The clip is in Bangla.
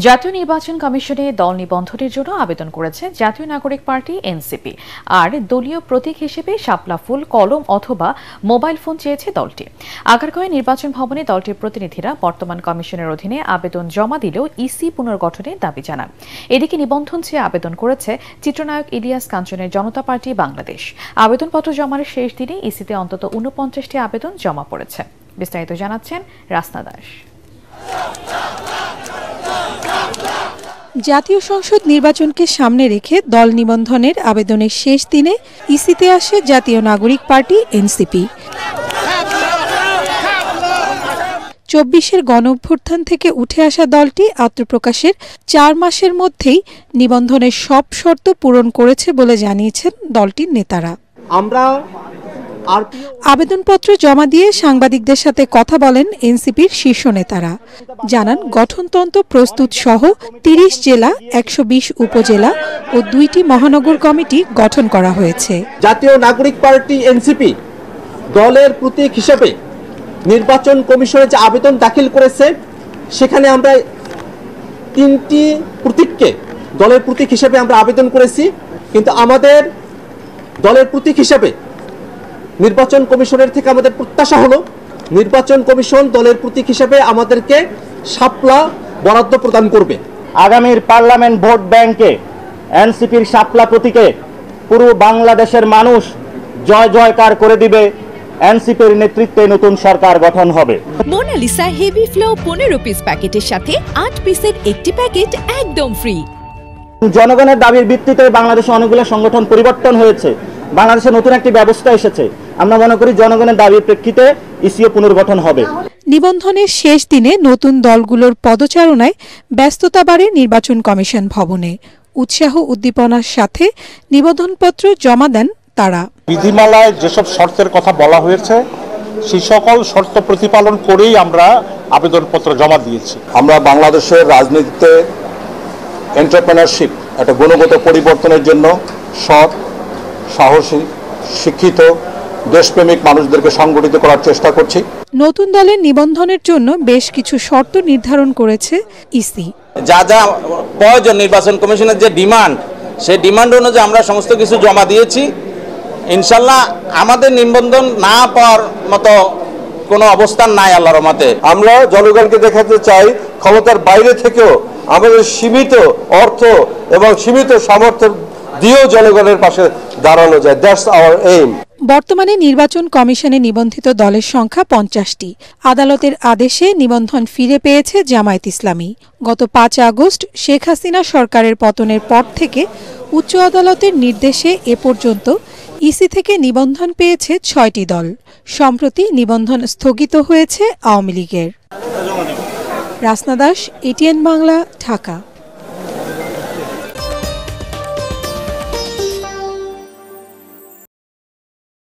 জাতীয় নির্বাচন কমিশনে দল নিবন্ধনের জন্য আবেদন করেছে জাতীয় নাগরিক পার্টি এনসিপি। আর দলীয় প্রতীক হিসেবে শাপলা ফুল, কলম অথবা মোবাইল ফোন চেয়েছে দলটি। আগারগাঁওয়ে নির্বাচন ভবনে দলটির প্রতিনিধিরা বর্তমান কমিশনের অধীনে আবেদন জমা দিলেও ইসি পুনর্গঠনের দাবি জানান। এদিকে নিবন্ধন চেয়ে আবেদন করেছে চিত্রনায়ক ইলিয়াস কাঞ্চনের জনতা পার্টি বাংলাদেশ। আবেদনপত্র জমার শেষ দিনে ইসিতে অন্তত ৪৯টি আবেদন জমা পড়েছে। বিস্তারিত জানাচ্ছেন রাসনা দাস। জাতীয় সংসদ নির্বাচনকে সামনে রেখে দল নিবন্ধনের আবেদনের শেষ দিনে ইসিতে আসে জাতীয় নাগরিক পার্টি এনসিপি। ২৪-এর গণঅভ্যুত্থান থেকে উঠে আসা দলটি আত্মপ্রকাশের ৪ মাসের মধ্যেই নিবন্ধনের সব শর্ত পূরণ করেছে বলে জানিয়েছেন দলটির নেতারা। আবেদনপত্র জমা দিয়ে সাংবাদিকদের সাথে কথা বলেন এনসিপির শীর্ষ নেতারা। জানান গঠনতন্ত্র প্রস্তুত সহ ৩০ জেলা, ১২০ উপজেলা ও ২টি মহানগর কমিটি গঠন করা হয়েছে। জাতীয় নাগরিক পার্টি এনসিপি দলের প্রতীক হিসেবে নির্বাচন কমিশনে যে আবেদন দাখিল করেছে, সেখানে আমরা ৩টি প্রতীককে দলের প্রতীক হিসেবে আমরা আবেদন করেছি। কিন্তু আমাদের দলের প্রতীক হিসেবে নির্বাচন কমিশনের থেকে আমাদের প্রত্যাশা হলো নির্বাচন কমিশন দলের প্রতীক হিসেবে আমাদেরকে শাপলা বরাদ্দ প্রদান করবে। আগামীর পার্লামেন্ট ভোট ব্যাংকে এনসিপির শাপলা প্রতীকে পুরো বাংলাদেশের মানুষ জয় জয়কার করে দিবে। এনসিপির নেতৃত্বে নতুন সরকার গঠন হবে। মোনালিসা হেভি ফ্লো 15 পিস প্যাকেটের সাথে 8 পিসের একটি প্যাকেট একদম ফ্রি। জনগণের দাবির ভিত্তিতে বাংলাদেশে অনেকগুলো সংগঠন পরিবর্তন হয়েছে, বাংলাদেশে নতুন একটি ব্যবস্থা এসেছে। আমরা মনে করি জনগণের দাবির প্রেক্ষিতে ইসিও পুনর্গঠন হবে। নিবন্ধনের শেষ দিনে নতুন দলগুলোর পদচারণায় ব্যস্ততা বাড়ে নির্বাচন কমিশন ভবনে। উৎসাহ উদ্দীপনার সাথে নিবন্ধনপত্র জমা দেন তারা। বিধিমালায় যেসব শর্তের কথা বলা হয়েছে সেই সকল শর্ত প্রতিপালন করেই আমরা আবেদনপত্র জমা দিয়েছি। আমরা বাংলাদেশের রাজনীতিতে এন্টারপ্রেনারশিপ, একটা গুণগত পরিবর্তনের জন্য সৎ, সাহসী, শিক্ষিত, দেশপ্রেমিক মানুষদেরকে সংগঠিত করার চেষ্টা করছি। নতুন দলের নিবন্ধনের জন্য বেশ কিছু শর্ত নির্ধারণ করেছে ইসি। যা যা প্রয়োজন নির্বাচন কমিশনের যে ডিমান্ড, সেই ডিমান্ড অনুযায়ী আমরা সমস্ত কিছু জমা দিয়েছি। ইনশাল্লাহ আমাদের নিবন্ধন না পাওয়ার মতো কোনো অবস্থান নাই আল্লাহর রহমতে। আমরা জনগণকে দেখাতে চাই ক্ষমতার বাইরে থেকেও আমাদের সীমিত অর্থ এবং সীমিত সামর্থ্য দিয়েও জনগণের পাশে দাঁড়ানো যায়। That's our aim. বর্তমানে নির্বাচন কমিশনে নিবন্ধিত দলের সংখ্যা ৫০টি। আদালতের আদেশে নিবন্ধন ফিরে পেয়েছে জামায়াত ইসলামী। গত ৫ আগস্ট শেখ হাসিনা সরকারের পতনের পর থেকে উচ্চ আদালতের নির্দেশে এ পর্যন্ত ইসি থেকে নিবন্ধন পেয়েছে ৬টি দল। সম্প্রতি নিবন্ধন স্থগিত হয়েছে আওয়ামী লীগের। রাসনা দাস, এটিএন বাংলা, ঢাকা।